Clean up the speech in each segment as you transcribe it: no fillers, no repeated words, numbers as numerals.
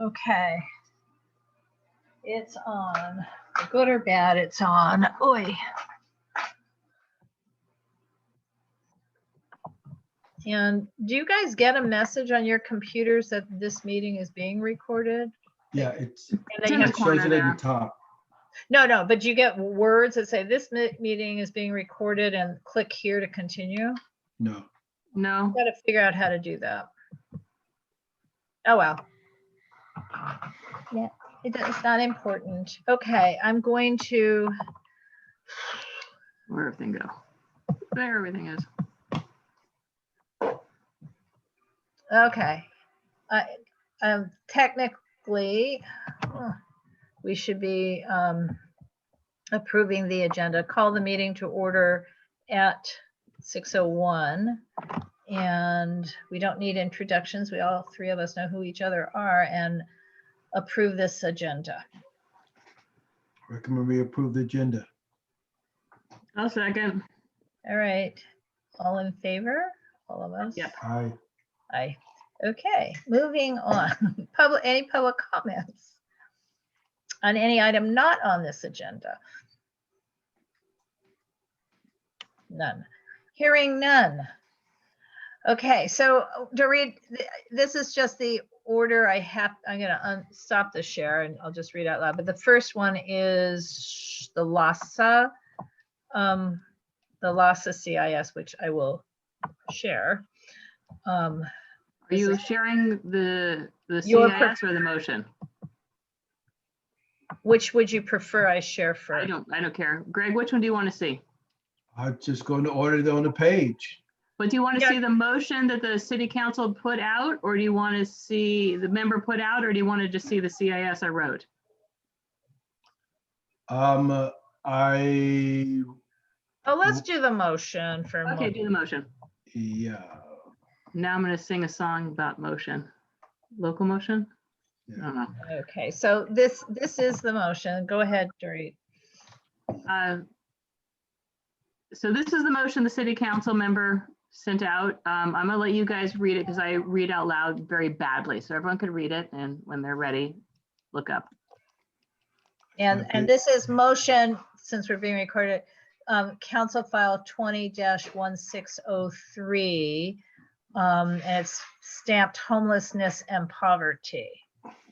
Okay. It's on. Good or bad, it's on. Oi. And do you guys get a message on your computers that this meeting is being recorded? Yeah, it corner shows it at the top. No, but you get words that say this meeting is being recorded and click here to continue? No. No. Got to figure out how to do that. Oh, well. Yeah, it's not important. Okay, I'm going to. Where everything go? There everything is. Okay. Technically, we should be approving the agenda. Call the meeting to order at 6:01. And we don't need introductions. We all three of us know who each other are, and approve this agenda. Recommend we approve the agenda. I'll second. All right. All in favor? All of us? Yep. Aye. Aye. Okay, moving on. Any public comments on any item not on this agenda? None. Hearing none. Okay, so to read, this is just the order I have. I'm going to stop the share and I'll just read out loud. But the first one is the LASA CIS, which I will share. Are you sharing the CIS or the motion? Which would you prefer I share first? I don't care. Greg, which one do you want to see? I'm just going to order it on the page. But do you want to see the motion that the city council put out, or do you want to see the member put out, or do you want to just see the CIS I wrote? Oh, let's do the motion for a Okay, do the motion. Yeah. Now I'm going to sing a song about motion. Local motion? Yeah. I don't know. Okay, so this is the motion. Go ahead, Dorit. So this is the motion the city council member sent out. I'm gonna let you guys read it because I read out loud very badly. So everyone could read it, and when they're ready, look up. And Okay. this is motion, since we're being recorded, Council File 20-1603. And it's stamped homelessness and poverty.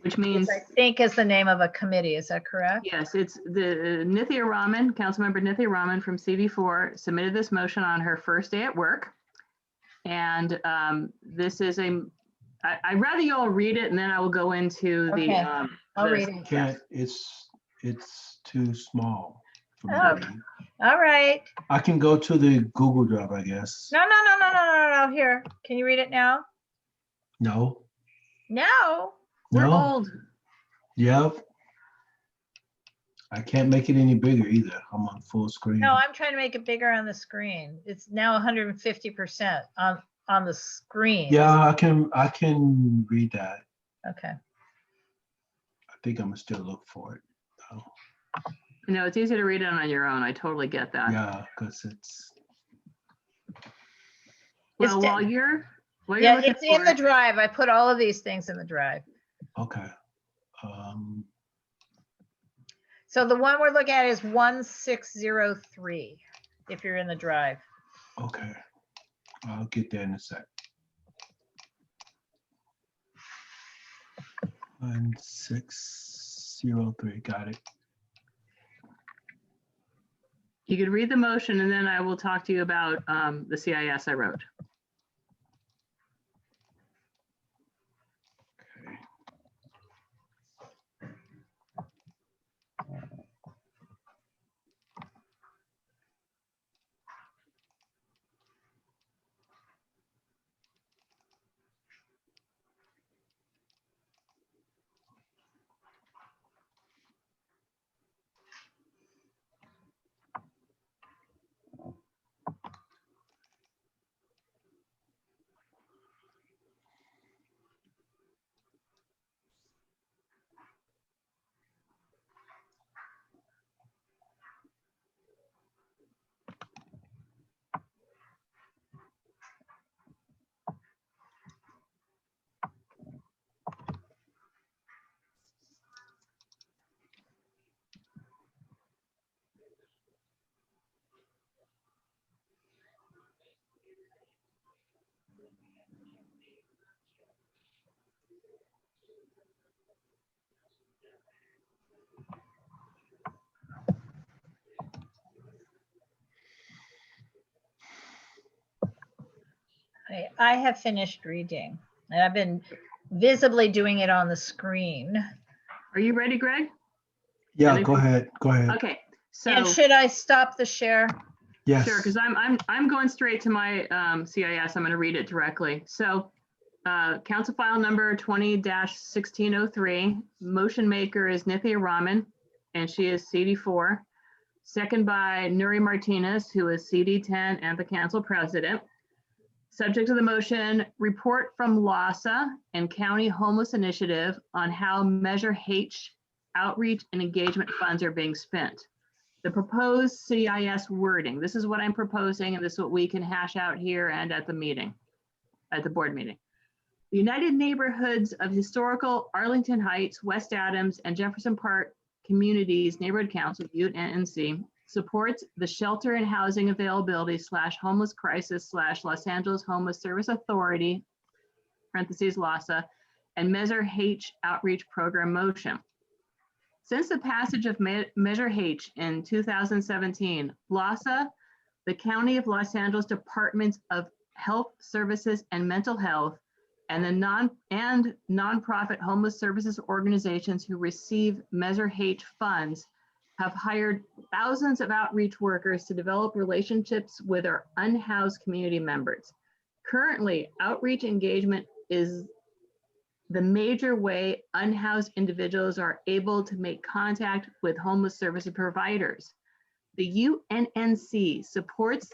Which means, Which I think is the name of a committee. Is that correct? yes, it's the Nithya Raman, Councilmember Nithya Raman from CV4 submitted this motion on her first day at work. And this is I'd rather you all read it and then I will go into Okay, I'll read it. Can't, it's too small for me. Oh. All right. I can go to the Google Drive, I guess. No. Here, can you read it now? No. No. We're No. old. Yep. I can't make it any bigger either. I'm on full screen. No, I'm trying to make it bigger on the screen. It's now 150% on the screen. Yeah, I can read that. Okay. I think I'm gonna still look for it. Though. You know, it's easy to read it on your own. I totally get that. Yeah, because it's. Well, while you're Yeah, looking it's in for the it, drive. I put all of these things in the drive. Okay. So the one we're looking at is 1603, if you're in the drive. Okay. I'll get there in a sec. 1603. Got it. you could read the motion and then I will talk to you about the CIS I wrote. Okay. right, I have finished reading, and I've been visibly doing it on the screen. Are you ready, Greg? Yeah, And go if- ahead. Go ahead. Okay, And so should I stop the share? Yes. sure, because I'm going straight to my CIS. I'm going to read it directly. So council file number 20-1603. Motion maker is Nithya Raman, and she is CD4. Second by Nuri Martinez, who is CD10 and the council president. Subject to the motion, report from LASA and County Homeless Initiative on how Measure H outreach and engagement funds are being spent. The proposed CIS wording. This is what I'm proposing, and this is what we can hash out here and at the meeting, at the board meeting. The United Neighborhoods of Historical Arlington Heights, West Adams, and Jefferson Park Communities Neighborhood Council, UNNC, supports the Shelter and Housing Availability / Homeless Crisis / Los Angeles Homeless Service Authority, parentheses LASA, and Measure H outreach program motion. Since the passage of Measure H in 2017, LASA, the County of Los Angeles Departments of Health Services and Mental Health, and the nonprofit homeless services organizations who receive Measure H funds have hired thousands of outreach workers to develop relationships with our unhoused community members. Currently, outreach engagement is the major way unhoused individuals are able to make contact with homeless service providers. The UNNC supports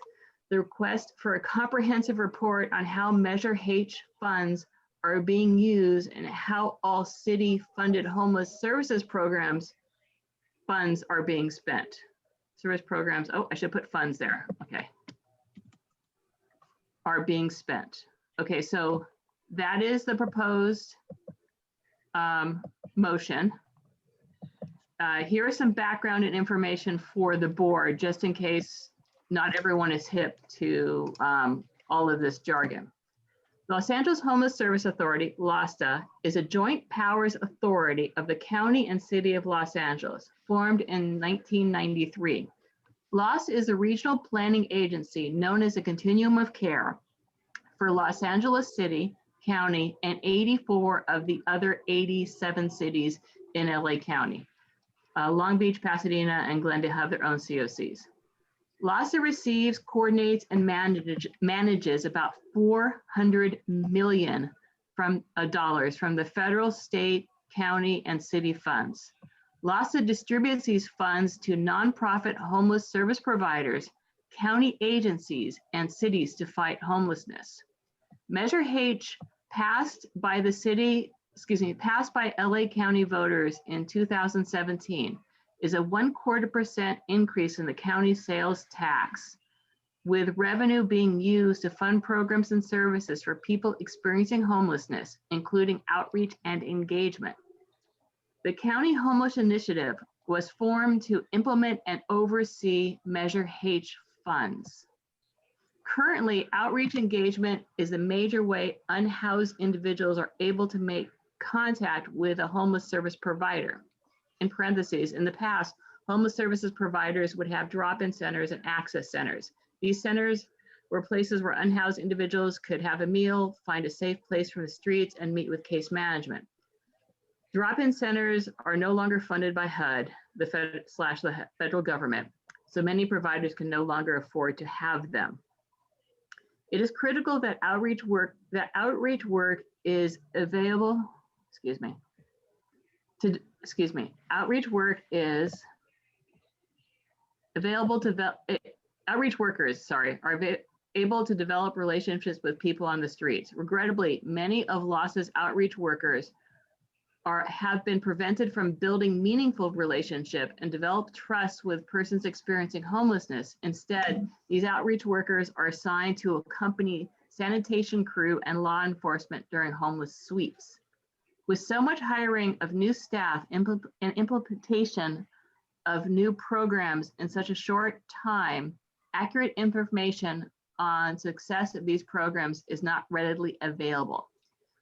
the request for a comprehensive report on how Measure H funds are being used and how all city-funded homeless services programs funds are being spent. Service programs, oh, I should put funds there, okay. Are being spent. Okay, so that is the proposed motion. Here is some background and information for the board, just in case not everyone is hip to all of this jargon. Los Angeles Homeless Service Authority, LASTA, is a joint powers authority of the County and City of Los Angeles, formed in 1993. LAS is a regional planning agency known as a continuum of care for Los Angeles City, County, and 84 of the other 87 cities in LA County. Long Beach, Pasadena, and Glendale have their own COCs. LASA receives, coordinates, and manages about $400 million dollars from the federal, state, county, and city funds. LASA distributes these funds to nonprofit homeless service providers, county agencies, and cities to fight homelessness. Measure H passed by LA County voters in 2017 is a 1/4% increase in the county sales tax, with revenue being used to fund programs and services for people experiencing homelessness, including outreach and engagement. The County Homeless Initiative was formed to implement and oversee Measure H funds. Currently, outreach engagement is a major way unhoused individuals are able to make contact with a homeless service provider. In parentheses, in the past, homeless services providers would have drop-in centers and access centers. These centers were places where unhoused individuals could have a meal, find a safe place from the streets, and meet with case management. Drop-in centers are no longer funded by HUD, the federal government, so many providers can no longer afford to have them. It is critical that outreach work is available, outreach work is available to, outreach workers, are able to develop relationships with people on the streets. Regrettably, many of LASA's outreach workers have been prevented from building meaningful relationship and develop trust with persons experiencing homelessness. Instead, these outreach workers are assigned to accompany sanitation crew and law enforcement during homeless sweeps. With so much hiring of new staff and implementation of new programs in such a short time, accurate information on success of these programs is not readily available.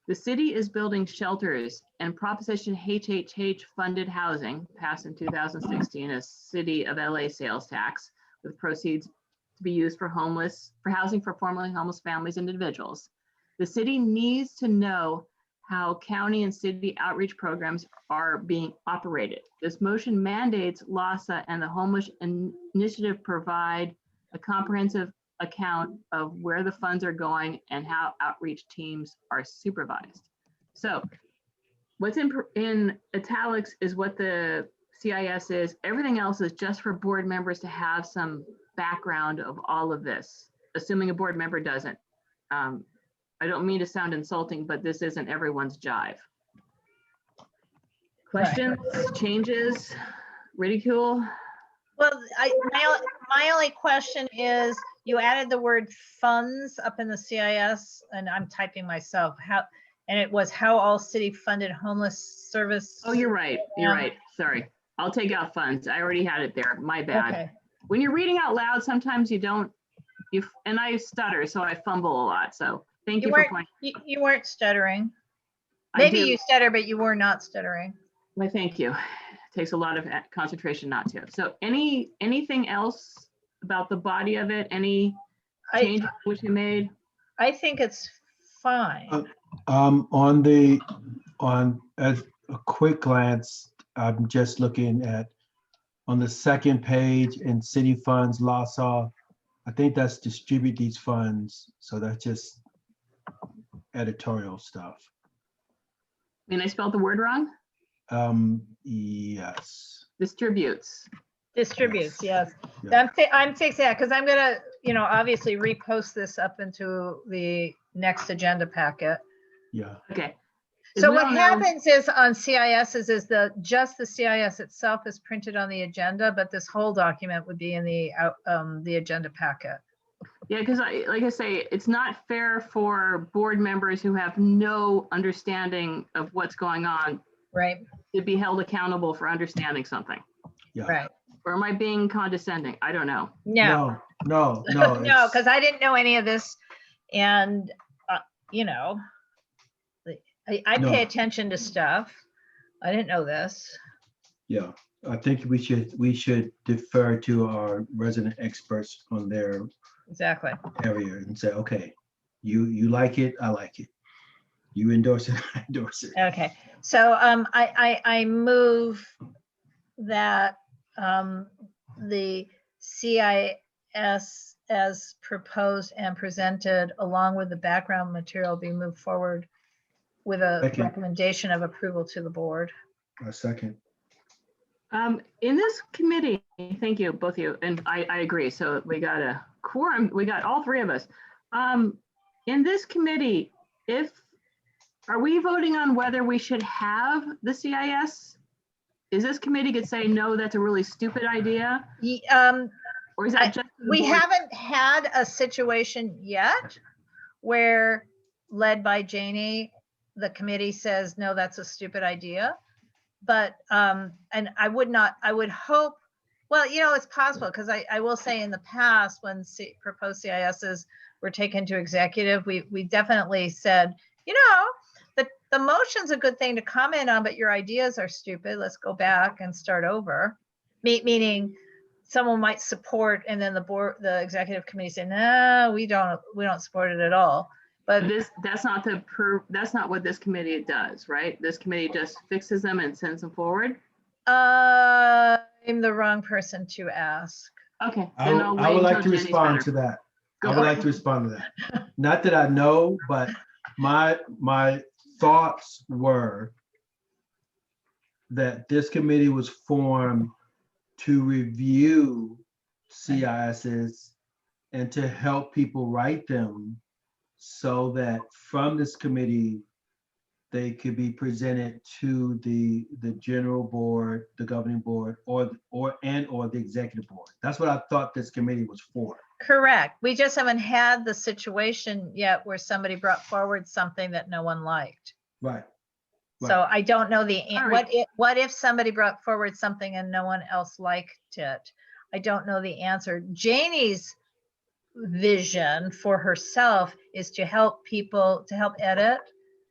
The city is building shelters and Proposition HHH funded housing, passed in 2016 as City of LA sales tax, with proceeds to be used for housing for formerly homeless families and individuals. The city needs to know how county and city outreach programs are being operated. This motion mandates LAHSA and the Homeless Initiative provide a comprehensive account of where the funds are going and how outreach teams are supervised. So what's in italics is what the CIS is. Everything else is just for board members to have some background of all of this, assuming a board member doesn't. I don't mean to sound insulting, but this isn't everyone's jive. Questions, changes, ridicule? Well, my only question is, you added the word funds up in the CIS, and I'm typing myself, and it was how all city funded homeless service. Oh, you're right. You're right. Sorry. I'll take out funds. I already had it there. My bad. Okay. When you're reading out loud, sometimes you don't, and I stutter, so I fumble a lot. So thank you for pointing. You weren't stuttering. I Maybe do. you stutter, but you were not stuttering. Well, thank you. It takes a lot of concentration not to. So anything else about the body of it? Any changes which you made? I think it's fine. On as a quick glance, I'm just looking at on the second page in city funds, LAHSA. I think that's distribute these funds. So that's just editorial stuff. I mean, I spelled the word wrong? Yes. Distributes. Distributes, yes. Yeah. I'm fixing that because I'm gonna, obviously repost this up into the next agenda packet. Yeah. Okay. So what happens is on CISs is just the CIS itself is printed on the agenda, but this whole document would be in the agenda packet. Yeah, because like I say, it's not fair for board members who have no understanding of what's going on, right, to be held accountable for understanding something. Yeah. Right. Or am I being condescending? I don't know. No. No. No, because I didn't know any of this, and I No. pay attention to stuff. I didn't know this. Yeah, I think we should defer to our resident experts on their Exactly. area and say, okay, you like it, I like it. You endorse it, I endorse it. Okay, so I move that the CIS as proposed and presented along with the background material be moved forward with a Second. recommendation of approval to the board. A second. In this committee, thank you, both of you, and I agree. So we got a quorum, we got all three of us. In this committee, are we voting on whether we should have the CIS? Is this committee could say, no, that's a really stupid idea? Or is that just we haven't had a situation yet where, led by Janie, the committee says, no, that's a stupid idea. But, and I would hope, well, it's possible, because I will say in the past, when proposed CISs were taken to executive, we definitely said, the motion's a good thing to comment on, but your ideas are stupid. Let's go back and start over. Meaning someone might support, and then the executive committee say, no, we don't support it at all. But that's not what this committee does, right? This committee just fixes them and sends them forward. I'm the wrong person to ask. Okay. I would like to respond to that. I would like to respond to that. Not that I know, but my thoughts were that this committee was formed to review CISs and to help people write them, so that from this committee, they could be presented to the general board, the governing board, or the executive board. That's what I thought this committee was for. Correct. We just haven't had the situation yet where somebody brought forward something that no one liked. Right. So I don't know right. what if somebody brought forward something and no one else liked it? I don't know the answer. Janie's vision for herself is to help edit,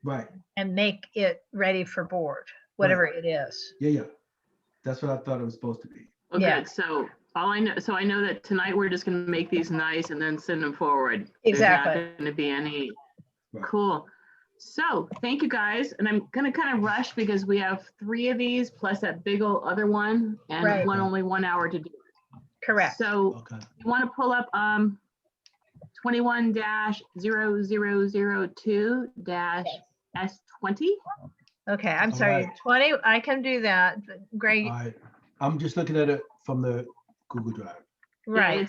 right, and make it ready for board, whatever it is. Yeah. That's what I thought it was supposed to be. Okay, Yeah. so I know that tonight we're just going to make these nice and then send them forward. Exactly. There's not going to be any Right. Cool. So thank you guys. And I'm gonna kind of rush because we have 3 of these plus that big old other one and Right. only 1 hour to do it. Correct. So Okay. you want to pull up 21-0002-S20? Okay, I'm All sorry, right. 20, I can do that. Great, All right. I'm just looking at it from the Google Drive. Yeah, right.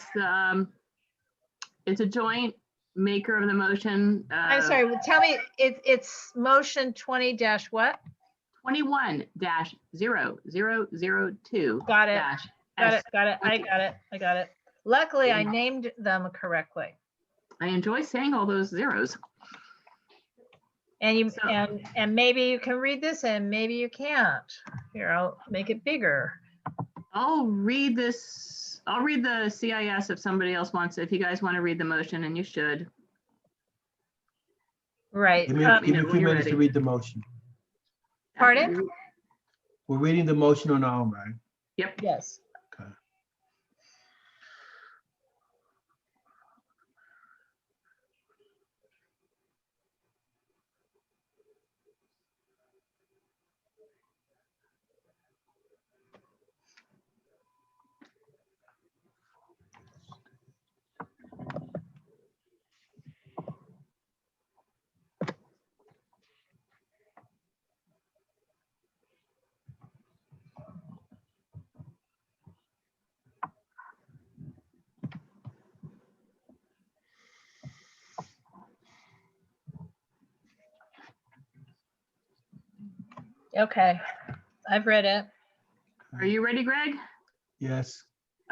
it's a joint maker of the motion. I'm sorry, tell me, it's motion 20 dash what? 21-0002. Got it. dash Got S. it, got it, I got it, I got it. Luckily, I named them correctly. I enjoy saying all those zeros. And you, So- and maybe you can read this and maybe you can't. Here, I'll make it bigger. I'll read this. I'll read the CIS if somebody else wants, if you guys want to read the motion, and you should. Right. Give me know a few when you're minutes to ready. read the motion. Pardon? We're reading the motion on our own, right? Yep. Yes. Okay. Okay, I've read it. Are you ready, Greg? Yes.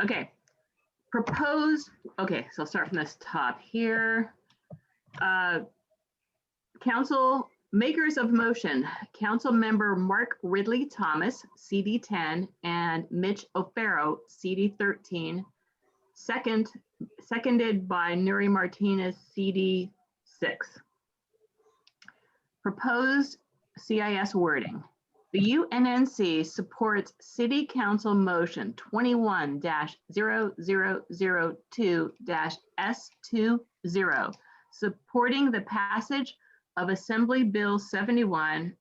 Okay. Proposed, okay, so I'll start from this top here. Council makers of motion, Council Member Mark Ridley Thomas, CD 10, and Mitch O'Farrell, CD 13. Seconded by Nuri Martinez, CD 6. Proposed CIS wording. The UNNC supports City Council Motion 21-0002-S20, supporting the passage of Assembly Bill 71,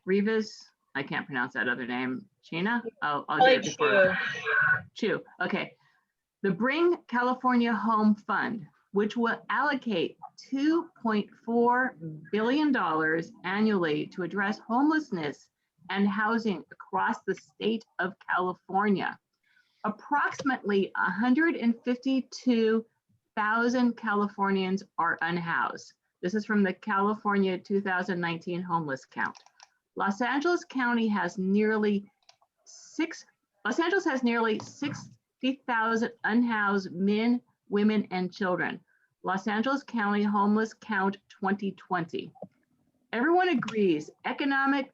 Rivas, I can't pronounce that other name, China? I'll get it before. Chu, okay. The Bring California Home Fund, which will allocate $2.4 billion annually to address homelessness and housing across the state of California. Approximately 152,000 Californians are unhoused. This is from the California 2019 homeless count. Los Angeles has nearly 60,000 unhoused men, women, and children. Los Angeles County Homeless Count 2020. Everyone agrees economic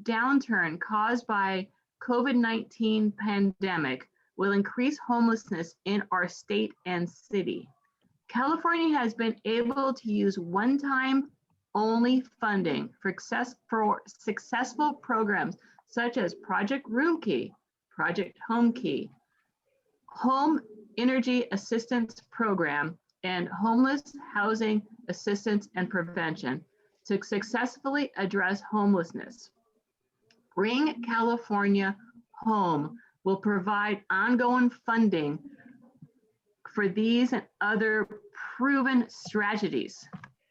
downturn caused by COVID-19 pandemic will increase homelessness in our state and city. California has been able to use one-time only funding for successful programs such as Project Room Key, Project Home Key, Home Energy Assistance Program, and Homeless Housing Assistance and Prevention to successfully address homelessness. Bring California Home will provide ongoing funding for these and other proven strategies.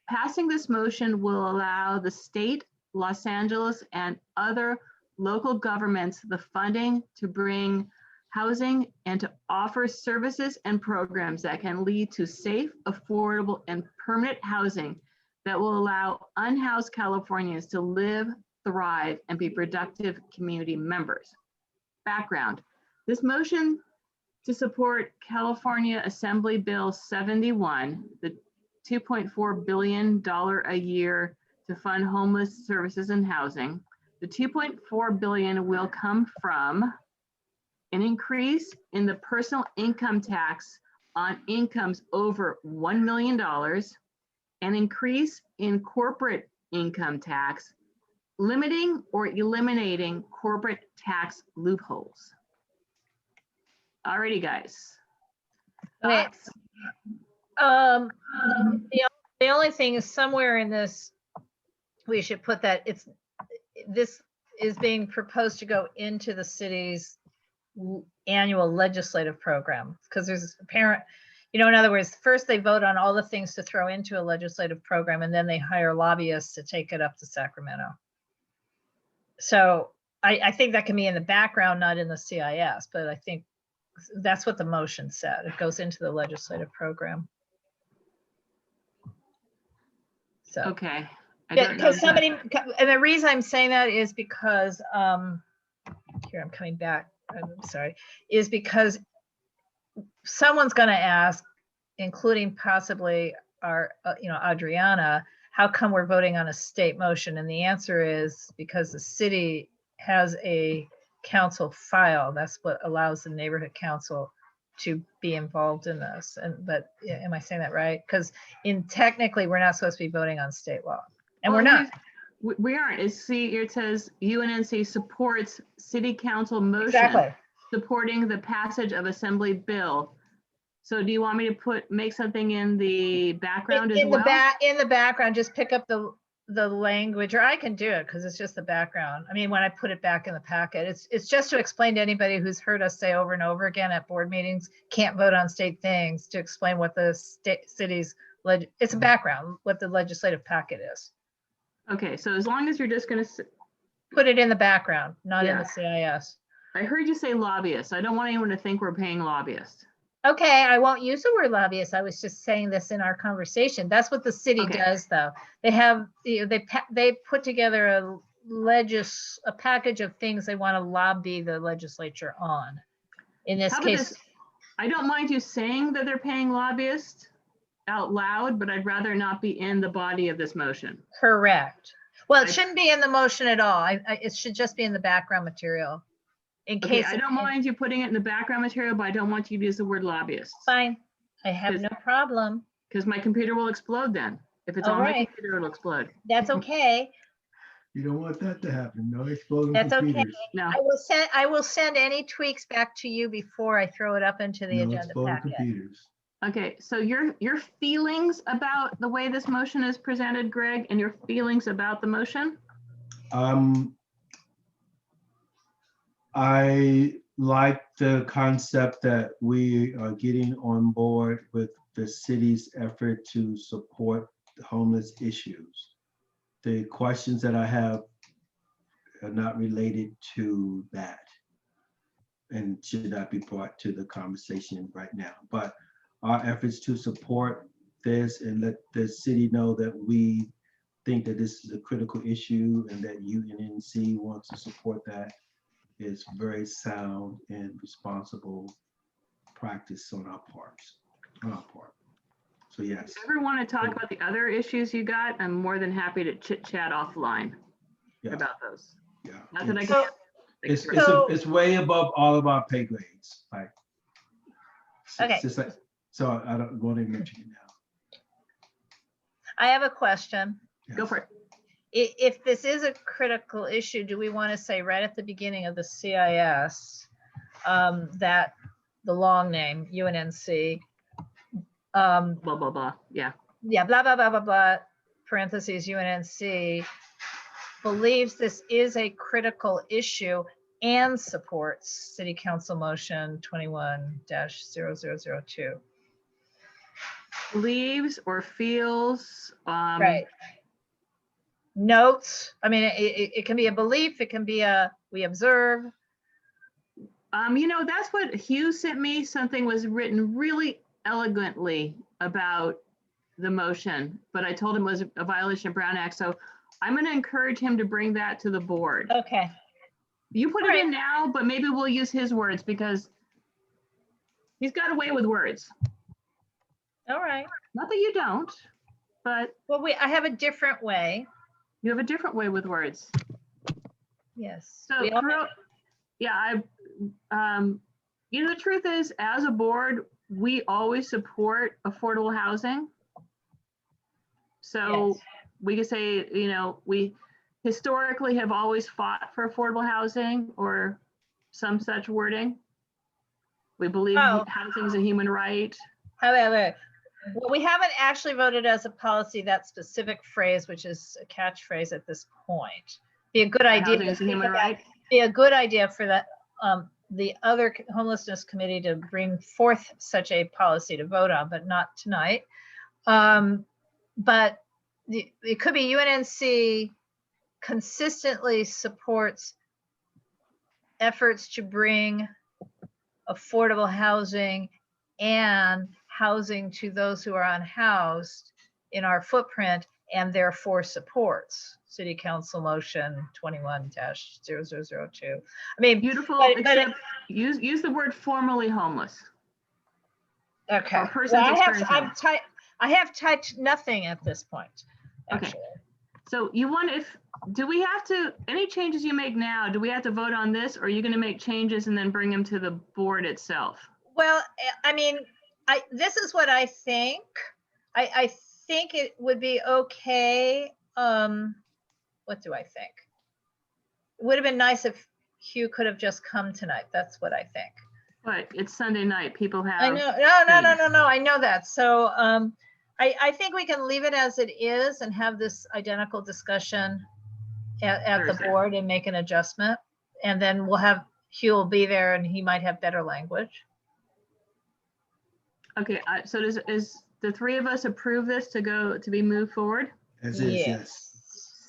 Passing this motion will allow the state, Los Angeles, and other local governments the funding to bring housing and to offer services and programs that can lead to safe, affordable, and permanent housing that will allow unhoused Californians to live, thrive, and be productive community members. Background: this motion to support California Assembly Bill 71, the $2.4 billion a year to fund homeless services and housing. The $2.4 billion will come from an increase in the personal income tax on incomes over $1 million, an increase in corporate income tax, limiting or eliminating corporate tax loopholes. Alrighty, guys. Okay. Thoughts? The only The only thing is somewhere in this, we should put that this is being proposed to go into the city's annual legislative program, because there's apparent, in other words, first they vote on all the things to throw into a legislative program, and then they hire lobbyists to take it up to Sacramento. So I think that can be in the background, not in the CIS, but I think that's what the motion said. It goes into the legislative program. So. Okay. I Yeah, don't know because and the reason I'm saying that is because, here, I'm coming back, I'm sorry, is because someone's going to ask, including possibly our, Adriana, how come we're voting on a state motion? And the answer is because the city has a council file. That's what allows the neighborhood council to be involved in this. But yeah, am I saying that right? Because technically, we're not supposed to be voting on state law. And we're not. We aren't. It says UNNC supports city council motion Exactly. supporting the passage of assembly bill. So do you want me to make something in the background as well? In the background, just pick up the language, or I can do it because it's just the background. I mean, when I put it back in the packet, it's just to explain to anybody who's heard us say over and over again at board meetings, can't vote on state things, to explain what the city's, it's a background, what the legislative packet is. Okay, so as long as you're just going to put it in the background, not in the CIS. I heard you say lobbyists. I don't want anyone to think we're paying lobbyists. Okay, I won't use the word lobbyist. I was just saying this in our conversation. That's what the city does, though. They have, they put together a package of things they want to lobby the legislature on. In this case, I don't mind you saying that they're paying lobbyists out loud, but I'd rather not be in the body of this motion. Correct. Well, it shouldn't be in the motion at all. It should just be in the background material. In case I don't mind you putting it in the background material, but I don't want you to use the word lobbyists. Fine. I have no problem. Because my computer will explode then. If it's on my computer, it'll explode. That's okay. You don't want that to happen. No exploding That's computers. okay. No. I will send any tweaks back to you before I throw it up into the agenda exploding packet. computers. Okay, so your feelings about the way this motion is presented, Greg, and your feelings about the motion? I like the concept that we are getting on board with the city's effort to support the homeless issues. The questions that I have are not related to that and should not be brought to the conversation right now. But our efforts to support this and let the city know that we think that this is a critical issue and that UNNC wants to support that is very sound and responsible practice on our part. So yes. If you ever want to talk about the other issues you got, I'm more than happy to chit chat offline about those. Yeah. Not that I can. It's way above all of our pay grades. Like, Okay. So I don't want to mention it now. I have a question. Yes. Go for it. If this is a critical issue, do we want to say right at the beginning of the CIS that the long name UNNC, blah, blah, blah. Yeah. Yeah, blah, blah, blah, blah, blah, parentheses, UNNC believes this is a critical issue and supports City Council Motion 21-0002. Believes or feels. Right. Notes. I mean, it can be a belief. It can be we observe. That's what Hugh sent me. Something was written really elegantly about the motion, but I told him it was a violation of Brown Act. So I'm going to encourage him to bring that to the board. Okay. You put it in now, but maybe we'll use his words because he's got a way with words. All right. Not that you don't, but. Well, I have a different way. You have a different way with words. Yes. So, the truth is, as a board, we always support affordable housing. So we could say, we historically have always fought for affordable housing or some such wording. We believe housing is a human right. However, Well, we haven't actually voted as a policy that specific phrase, which is a catchphrase at this point. Be a good idea. Housing is a human right. Be a good idea for that, the other homelessness committee to bring forth such a policy to vote on, but not tonight. But it could be UNNC consistently supports efforts to bring affordable housing and housing to those who are unhoused in our footprint, and therefore supports City Council Motion 21-0002. I mean, Beautiful, but except use the word formerly homeless. okay. Or persons experiencing. I have typed nothing at this point, Okay. actually. So you want, do we have to, any changes you make now, do we have to vote on this, or are you going to make changes and then bring them to the board itself? Well, I mean, this is what I think. I think it would be okay. What do I think? It would have been nice if Hugh could have just come tonight. That's what I think. But it's Sunday night. People have. I know. No. I know that. So I think we can leave it as it is and have this identical discussion at the board and make an adjustment. And then we'll have Hugh will be there and he might have better language. Okay, so is the three of us approve this to be moved forward? As is, yes.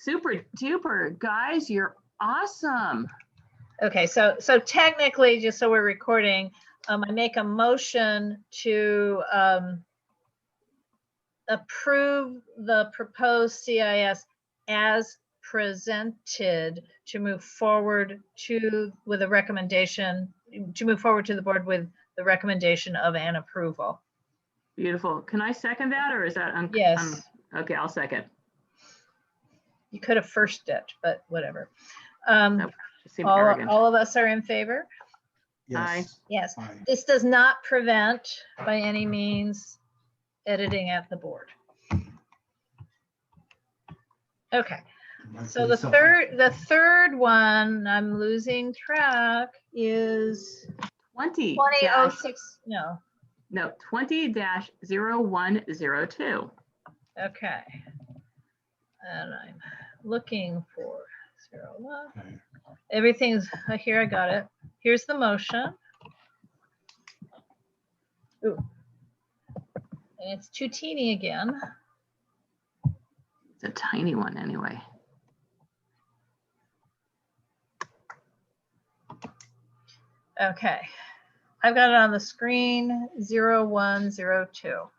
Super duper, guys, you're awesome. Okay, so technically, just so we're recording, I make a motion to approve the proposed CIS as presented to move forward with a recommendation, to move forward to the board with the recommendation of an approval. Beautiful. Can I second that, or is that? Yes. Okay, I'll second. You could have first it, but whatever. That seemed arrogant. All of us are in favor? Yes. Aye. Yes. Aye. This does not prevent by any means editing at the board. Okay. So the third one, I'm losing track, is 2006. No. 20-0102. Okay. And I'm looking for 01. Okay. Everything's here. I got it. Here's the motion. Ooh. And it's too teeny again. It's a tiny one anyway. Okay. I've got it on the screen, 0102.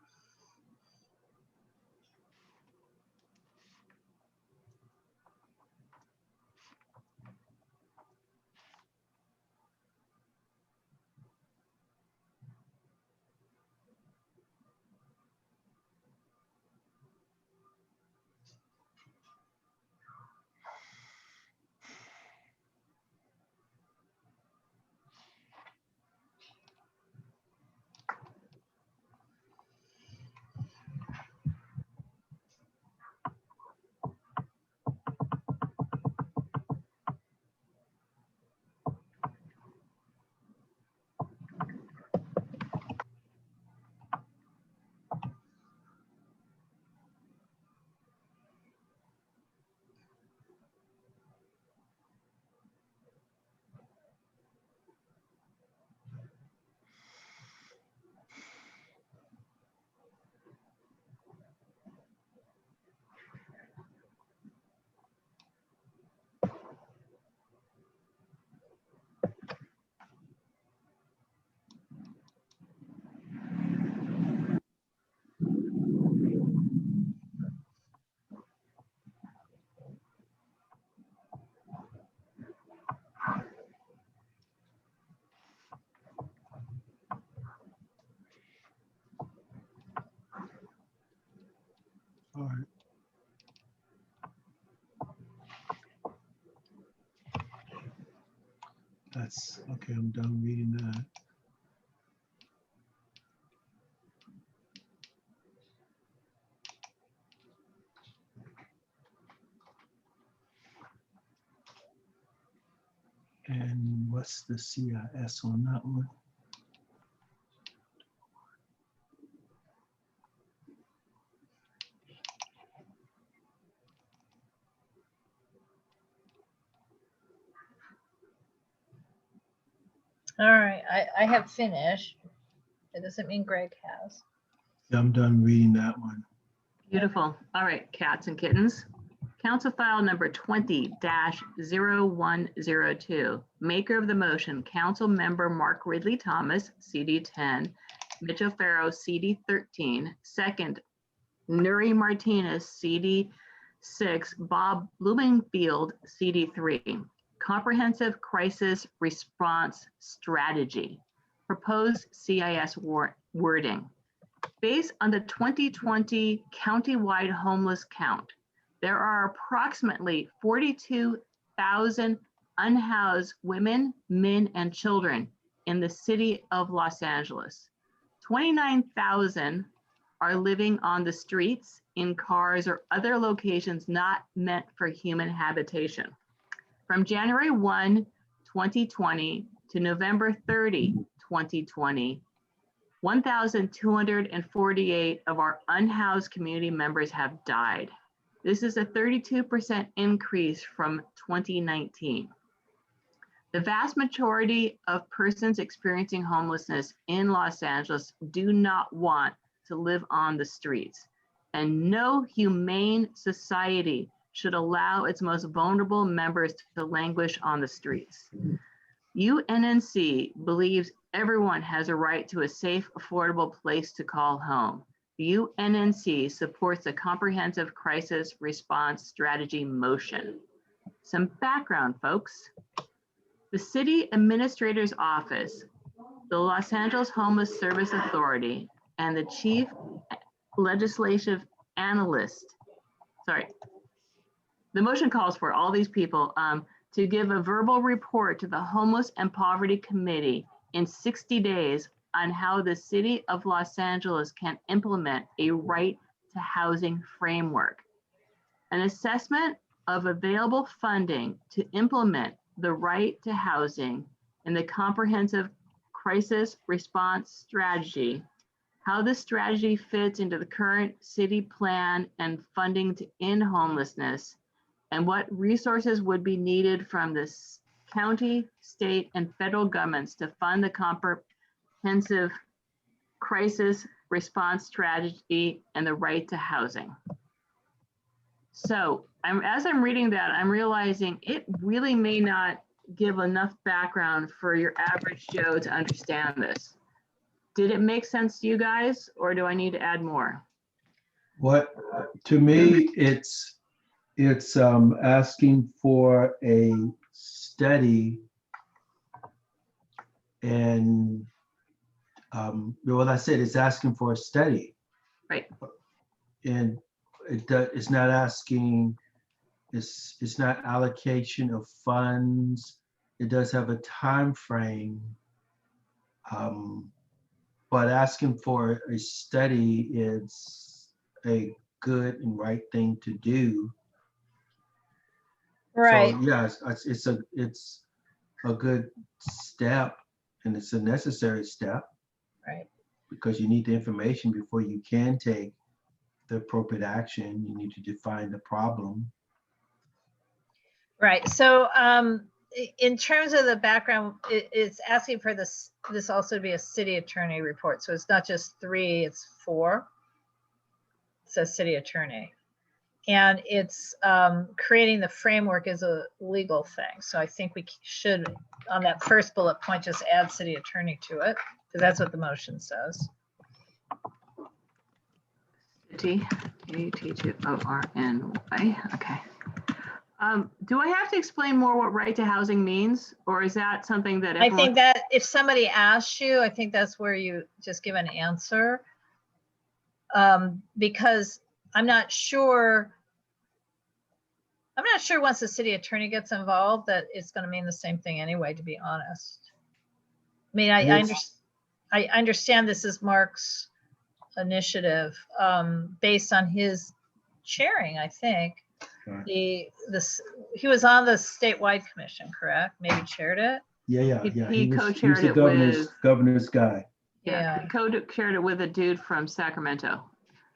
All right. That's okay. I'm done reading that. And what's the CIS on that one? All right, I have finished. It doesn't mean Greg has. I'm done reading that one. Beautiful. All right, cats and kittens. Council file number 20-0102. Maker of the motion, Council Member Mark Ridley Thomas, CD 10, Mitchell Farrow, CD 13, second, Nuri Martinez, CD 6, Bob Blumenfield, CD 3. Comprehensive Crisis Response Strategy. Proposed CIS wording. Based on the 2020 countywide homeless count, there are approximately 42,000 unhoused women, men, and children in the city of Los Angeles. 29,000 are living on the streets, in cars, or other locations not meant for human habitation. From January 1, 2020 to November 30, 2020, 1,248 of our unhoused community members have died. This is a 32% increase from 2019. The vast majority of persons experiencing homelessness in Los Angeles do not want to live on the streets, and no humane society should allow its most vulnerable members to languish on the streets. UNNC believes everyone has a right to a safe, affordable place to call home. The UNNC supports a comprehensive crisis response strategy motion. Some background, folks. The City Administrator's Office, the Los Angeles Homeless Service Authority, and the Chief Legislative Analyst, the motion calls for all these people to give a verbal report to the Homeless and Poverty Committee in 60 days on how the City of Los Angeles can implement a right to housing framework. An assessment of available funding to implement the right to housing and the comprehensive crisis response strategy, how the strategy fits into the current city plan and funding to end homelessness, and what resources would be needed from the county, state, and federal governments to fund the comprehensive crisis response strategy and the right to housing. So as I'm reading that, I'm realizing it really may not give enough background for your average Joe to understand this. Did it make sense to you guys, or do I need to add more? What, to me, it's asking for a study, and what I said, it's asking for a study. Right. And it's not asking, it's not allocation of funds. It does have a time frame, but asking for a study is a good and right thing to do. Right. So yes, it's a good step, and it's a necessary step. Right. Because you need the information before you can take the appropriate action. You need to define the problem. Right. So in terms of the background, it's asking for this also to be a city attorney report. So it's not just 3, it's 4. It says city attorney. And it's creating the framework is a legal thing. So I think we should, on that first bullet point, just add city attorney to it, because that's what the motion says. City, A-T-T-O-R-N-Y, okay. Do I have to explain more what right to housing means, or is that something that everyone? I think that if somebody asks you, I think that's where you just give an answer. Because I'm not sure once the city attorney gets involved that it's going to mean the same thing anyway, to be honest. I mean, I understand this is Mark's initiative based on his chairing, I think. Right. He was on the statewide commission, correct? Maybe chaired it. Yeah. He co-chaired it with governor's guy. Yeah, he co-chaired it with a dude from Sacramento.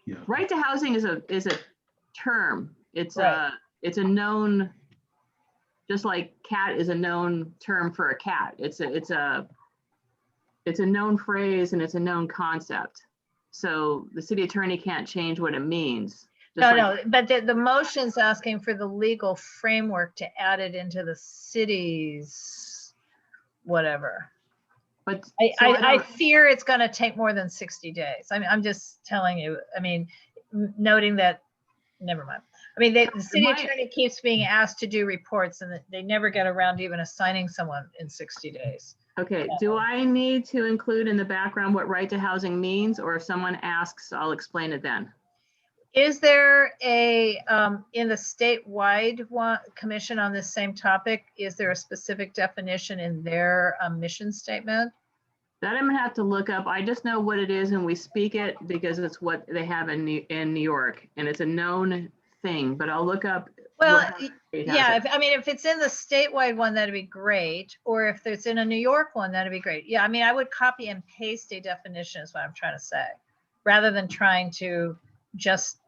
Yeah. Right to housing is a term. It's right. It's a known, just like cat is a known term for a cat. It's a it's a known phrase and it's a known concept. So the city attorney can't change what it means. No, Just like- no, but the motion's asking for the legal framework to add it into the city's whatever. But so I don't- fear it's gonna take more than 60 days. I'm just telling you, I mean, noting that, never mind. I mean, the city My- attorney keeps being asked to do reports and they never get around to even assigning someone in 60 days. Okay, do I need to include in the background what right to housing means, or if someone asks, I'll explain it then? Is there a, in the statewide commission on this same topic, is there a specific definition in their mission statement? That I'm gonna have to look up. I just know what it is and we speak it because it's what they have in New York, and it's a known thing, but I'll look up. Well, what state has yeah, it. if it's in the statewide one, that'd be great. Or if it's in a New York one, that'd be great. Yeah, I mean, I would copy and paste a definition is what I'm trying to say, rather than trying to just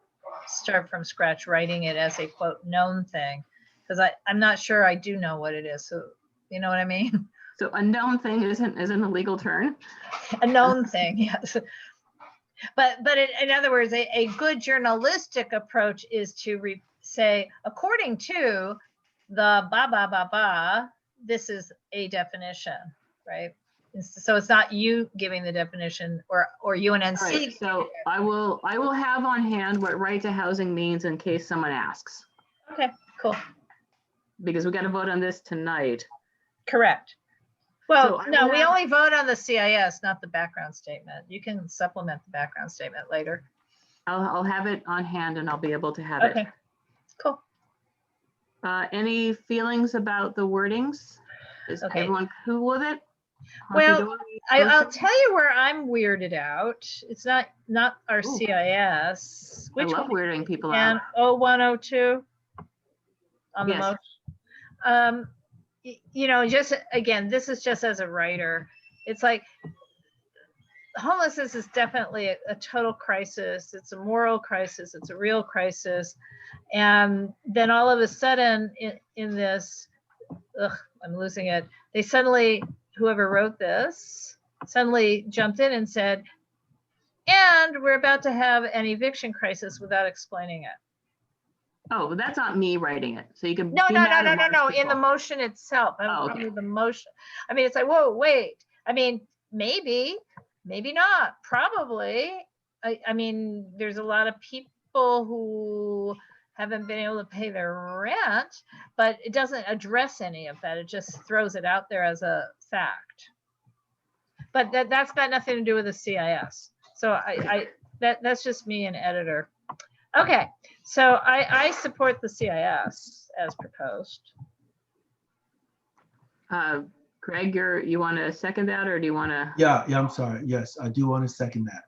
start from scratch writing it as a quote known thing. Because I'm not sure I do know what it is. So you know what I mean? So a known thing isn't a legal term. A known thing, yes. But in other words, a good journalistic approach is to say, according to the this is a definition, right? So it's not you giving the definition or UNNC. All right, so I will have on hand what right to housing means in case someone asks, Okay, cool. because we got to vote on this tonight. Correct. Well, So I no, will we have- only vote on the CIS, not the background statement. You can supplement the background statement later. I'll have it on hand and I'll be able to have Okay, it. cool. Any feelings about the wordings? Is Okay. everyone cool with it? Well, Hunky-dory? I'll tell you where I'm weirded out. It's not our Ooh. CIS. I Which love one? weirding people And out. 0102 on the Yes. motion. You know, just again, this is just as a writer. It's like homelessness is definitely a total crisis. It's a moral crisis. It's a real crisis. And then all of a sudden in this, I'm losing it. They suddenly, whoever wrote this, suddenly jumped in and said, and we're about to have an eviction crisis without explaining it. Oh, but that's not me writing it. So you can No, be no, mad no, at no, no, no. worse In the people. motion itself. Oh, okay. The motion. I mean, it's like, whoa, wait. I mean, maybe not. Probably. I mean, there's a lot of people who haven't been able to pay their rent, but it doesn't address any of that. It just throws it out there as a fact. But that's got nothing to do with the CIS. So that's just me, an editor. Okay, so I support the CIS as proposed. Greg, you want to second that, or do you want to? Yeah, I'm sorry. Yes, I do want to second that.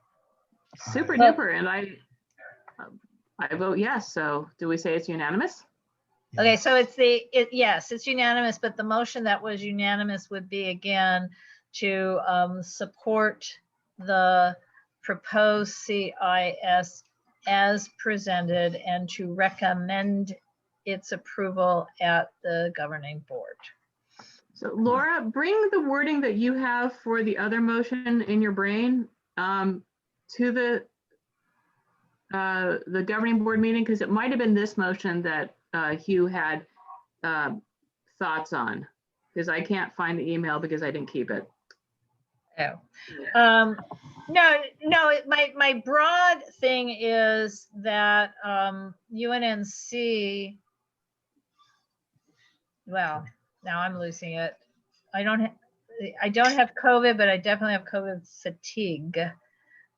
Super Aye. duper, and I vote yes. So do we say it's unanimous? Okay, so yes, it's unanimous, but the motion that was unanimous would be again to support the proposed CIS as presented and to recommend its approval at the governing board. So Laura, bring the wording that you have for the other motion in your brain to the governing board meeting, because it might have been this motion that Hugh had thoughts on, because I can't find the email because I didn't keep it. Oh. No, my broad thing is that UNNC, well, now I'm losing it. I don't have COVID, but I definitely have COVID fatigue,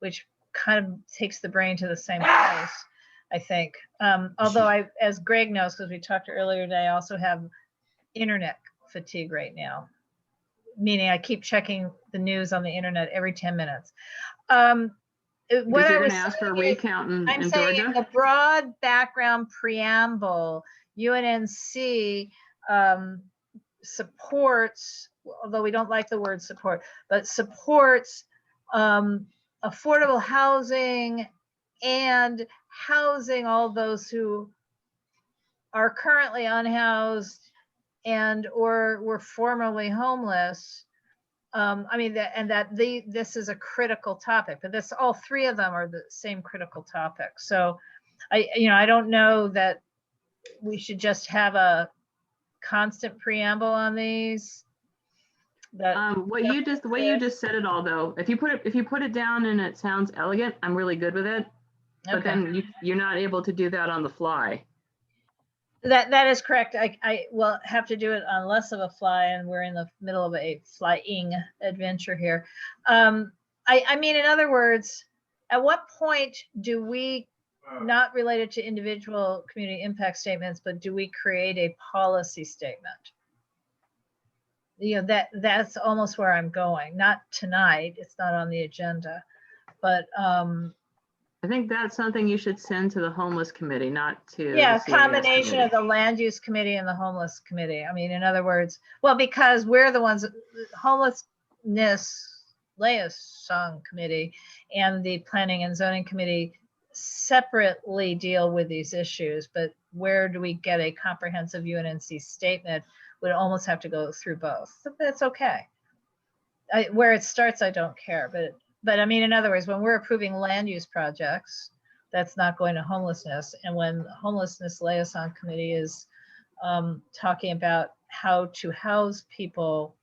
which kind of takes the brain to the same place, I think. Although as Greg knows, because we talked earlier today, I also have internet fatigue right now, meaning I keep checking the news on the internet every 10 minutes. Because What I you're was going to ask for a saying is, recount in I'm saying in Georgia? the broad background preamble, UNNC supports, although we don't like the word support, but supports affordable housing and housing all those who are currently unhoused and or were formerly homeless I mean, this is a critical topic, but this, all three of them are the same critical topic. So I don't know that we should just have a constant preamble on these. That, The way you just said it all though, if you put it down and it sounds elegant, I'm really good with it. But okay. then you're not able to do that on the fly. That is correct. I will have to do it on less of a fly, and we're in the middle of a flying adventure here. I mean, in other words, at what point do we, not related to individual community impact statements, but do we create a policy statement? That's almost where I'm going. Not tonight, it's not on the agenda, but I think that's something you should send to the homeless committee, not to yeah, the CIS combination committee. of the land use committee and the homeless committee. I mean, in other words, well, because we're the ones, homelessness liaison committee and the planning and zoning committee separately deal with these issues, but where do we get a comprehensive UNNC statement? Would almost have to go through both. That's okay. Where it starts, I don't care, but I mean, in other words, when we're approving land use projects, that's not going to homelessness. And when the homelessness liaison committee is talking about how to house people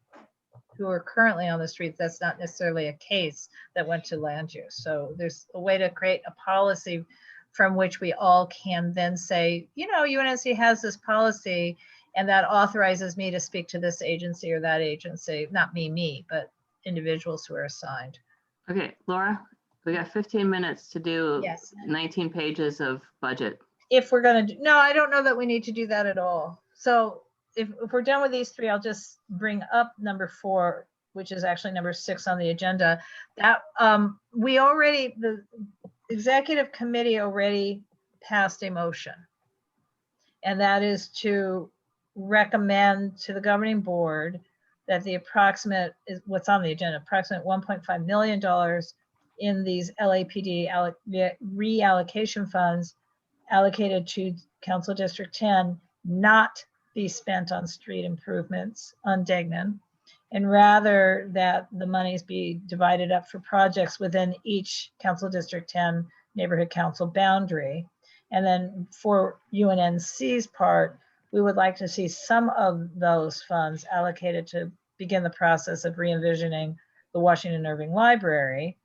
who are currently on the streets, that's not necessarily a case that went to land use. So there's a way to create a policy from which we all can then say, UNNC has this policy and that authorizes me to speak to this agency or that agency, not me, but individuals who are assigned. Okay, Laura, we got 15 minutes to do Yes. 19 pages of budget. If we're going to, no, I don't know that we need to do that at all. So if we're done with these three, I'll just bring up number 4, which is actually number 6 on the agenda. That the executive committee already passed a motion. And that is to recommend to the governing board that the approximate is what's on the agenda, approximate $1.5 million in these LAPD reallocation funds allocated to Council District 10 not be spent on street improvements on Degnan, and rather that the monies be divided up for projects within each Council District 10 neighborhood council boundary. And then for UNNC's part, we would like to see some of those funds allocated to begin the process of re-envisioning the Washington Irving Library,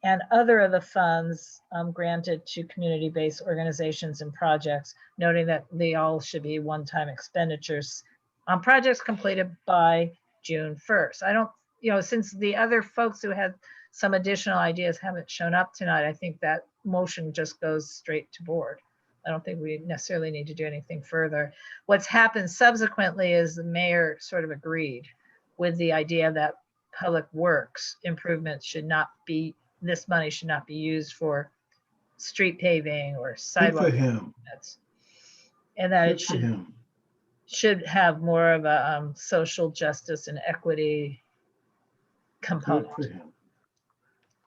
and other of the funds granted to community-based organizations and projects, noting that they all should be one-time expenditures on projects completed by June 1st. I don't, since the other folks who had some additional ideas haven't shown up tonight, I think that motion just goes straight to board. I don't think we necessarily need to do anything further. What's happened subsequently is the mayor sort of agreed with the idea that public works improvements should not be, this money should not be used for street paving or sidewalk. Good for him. And that Good it for him. should have more of a social justice and equity component. Good for him.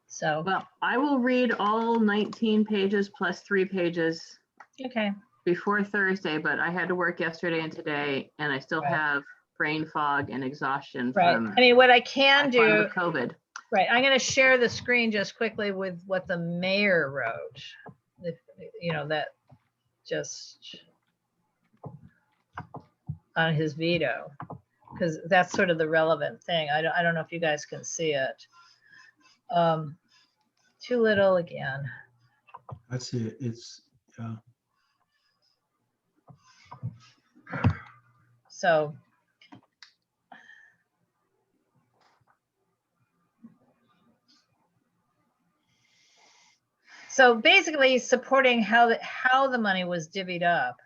So, Well, I will read all 19 pages plus 3 pages okay. before Thursday, but I had to work yesterday and today, and I still Right. have brain fog and exhaustion Right. from I mean, what I can do, with COVID. right, I'm going to share the screen just quickly with what the mayor wrote. That just on his veto, because that's sort of the relevant thing. I don't know if you guys can see it. Too little again. I see it. It's So basically supporting how the money was divvied up,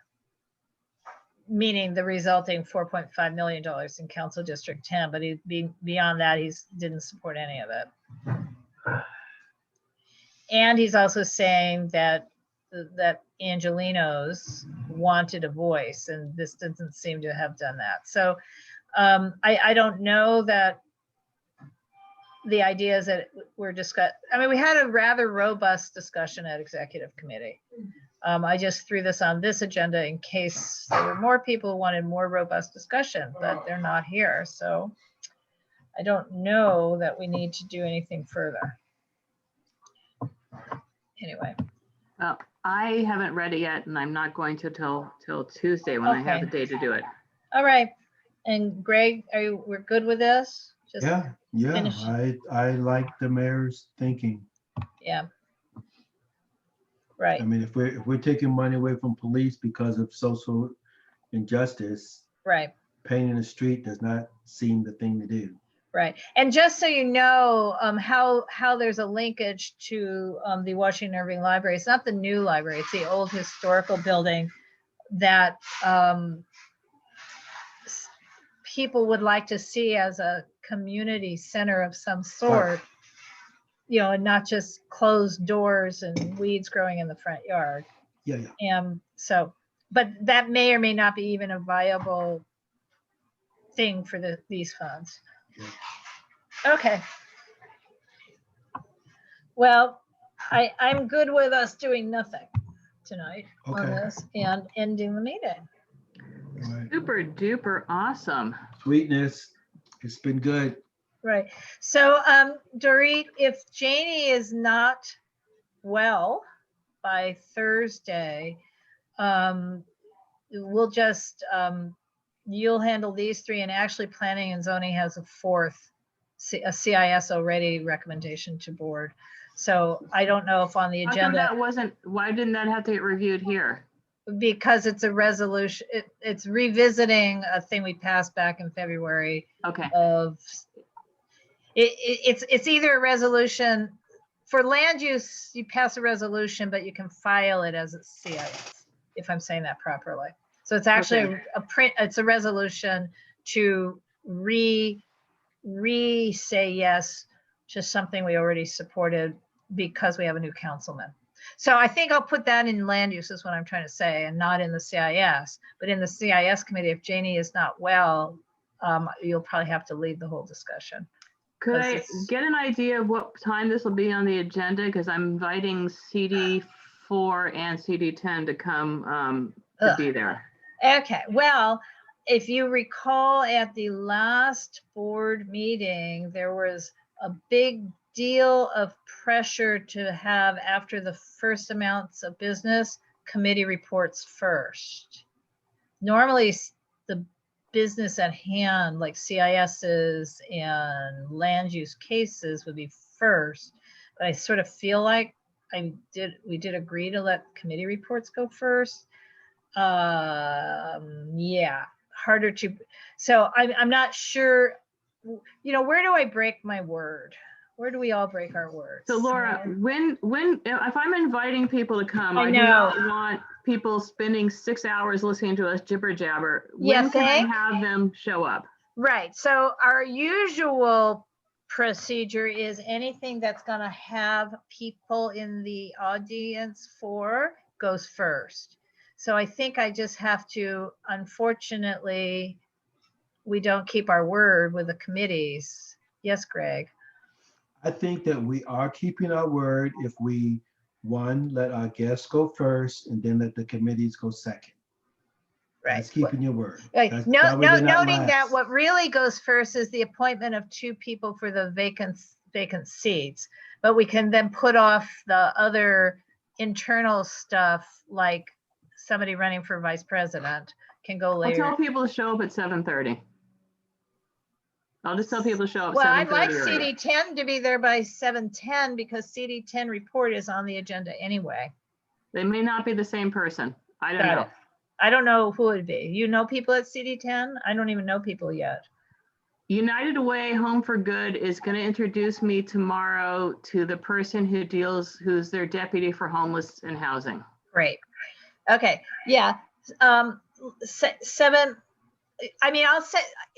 meaning the resulting $4.5 million in Council District 10, but beyond that, he didn't support any of it. And he's also saying that Angelinos wanted a voice, and this doesn't seem to have done that. So I don't know that the ideas that were discussed, I mean, we had a rather robust discussion at executive committee. I just threw this on this agenda in case there were more people who wanted more robust discussion, but they're not here. So I don't know that we need to do anything further. Anyway, Well, I haven't read it yet, and I'm not going to till Tuesday when I have the day to do it. all right. And Greg, we're good with this? Just Yeah, finish. I like the mayor's thinking. Yeah. Right, I mean, if we're taking money away from police because of social injustice, right. painting the street does not seem the thing to do. Right. And just so you know, how there's a linkage to the Washington Irving Library. It's not the new library, it's the old historical building that people would like to see as a community center of some sort, you know, and not just closed doors and weeds growing in the front yard. Yeah. And so, but that may or may not be even a viable thing for these funds. Yeah. Okay. Well, I'm good with us doing nothing tonight on Okay. this and ending the meeting. All right. Super duper awesome. Sweetness, it's been good. Right. So, Dorit, if Janie is not well by Thursday, we'll just, you'll handle these three, and actually planning and zoning has a fourth, a CIS already recommendation to board. So I don't know if on the How come agenda, that wasn't, why didn't that have to get reviewed here? because it's a resolution, it's revisiting a thing we passed back in February Okay, of, it's either a resolution for land use, you pass a resolution, but you can file it as a CIS, if I'm saying that properly. So it's actually Okay. it's a resolution to say yes to something we already supported because we have a new councilman. So I think I'll put that in land use is what I'm trying to say, and not in the CIS. But in the CIS committee, if Janie is not well, you'll probably have to lead the whole discussion. Could 'Cause I it's- get an idea of what time this will be on the agenda? Because I'm inviting CD4 and CD10 to come to Ugh. be there. Okay, well, if you recall at the last board meeting, there was a big deal of pressure to have, after the first amounts of business, committee reports first. Normally, the business at hand, like CISs and land use cases, would be first. But I sort of feel like we did agree to let committee reports go first. Yeah, harder to, so I'm not sure, you know, where do I break my word? Where do we all break our words? So Laura, if I'm inviting people to come, I I do know. not want people spending 6 hours listening to us jibber jabber. Yeah, When can I thank- have them show up? Right, so our usual procedure is anything that's gonna have people in the audience for goes first. So I think I just have to, unfortunately, we don't keep our word with the committees. Yes, Greg? I think that we are keeping our word if we, one, let our guests go first and then let the committees go second. Right. That's keeping your word. Right. That No, way they're not noting that last. what really goes first is the appointment of 2 people for the vacant seats. But we can then put off the other internal stuff, like somebody running for vice president can go I'll later. tell people to show up at 7:30. I'll just tell people to show up Well, I'd 7:30 like or 8. CD10 to be there by 7:10 because CD10 report is on the agenda anyway. They may not be the same person. I don't Got know. it. I don't know who it would be. You know people at CD10? I don't even know people yet. United Way Home for Good is going to introduce me tomorrow to the person who's their deputy for homeless and housing. Great. Okay. Yeah. 7. I mean,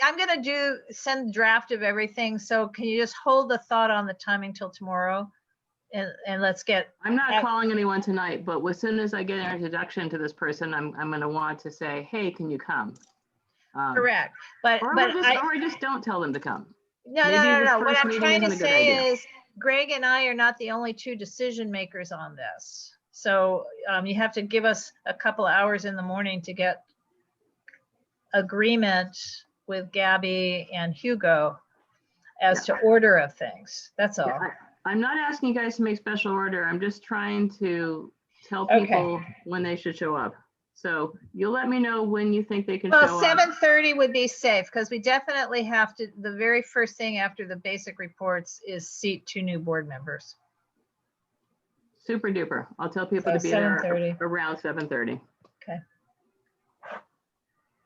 I'm going to send draft of everything. So can you just hold the thought on the timing till tomorrow? And let's get. I'm not calling anyone tonight, but as soon as I get an introduction to this person, I'm going to want to say, hey, can you come? Correct. But or I just don't tell them to come. No. What I'm trying to say is Greg and I are not the only 2 decision makers on this. So you have to give us a couple hours in the morning to get agreement with Gabby and Hugo. as to order of things. That's all. I'm not asking you guys to make special order. I'm just trying to tell Okay. people when they should show up. So you'll let me know when you think they can Well, show up. 7:30 would be safe because we definitely have to, the very first thing after the basic reports is seat 2 new board members. Super duper. I'll tell people So to be there 7:30. around 7:30.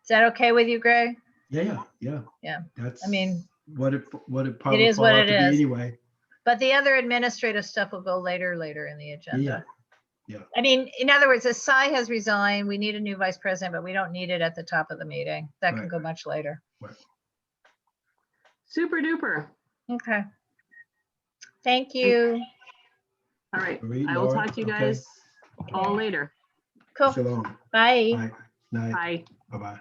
Is that okay with you, Greg? Yeah. Yeah. That's, I mean, what it probably is fall what out it to be is. anyway. But the other administrative stuff will go later in the agenda. Yeah. I mean, in other words, Asai has resigned. We need a new vice president, but we don't need it at the top of the meeting. That can Right. go much later. Super duper. Okay. Thank you. All right. Marie, I will Laura, talk to you okay. guys all later. Cool. Shalom. Bye. Night. Bye. Bye-bye.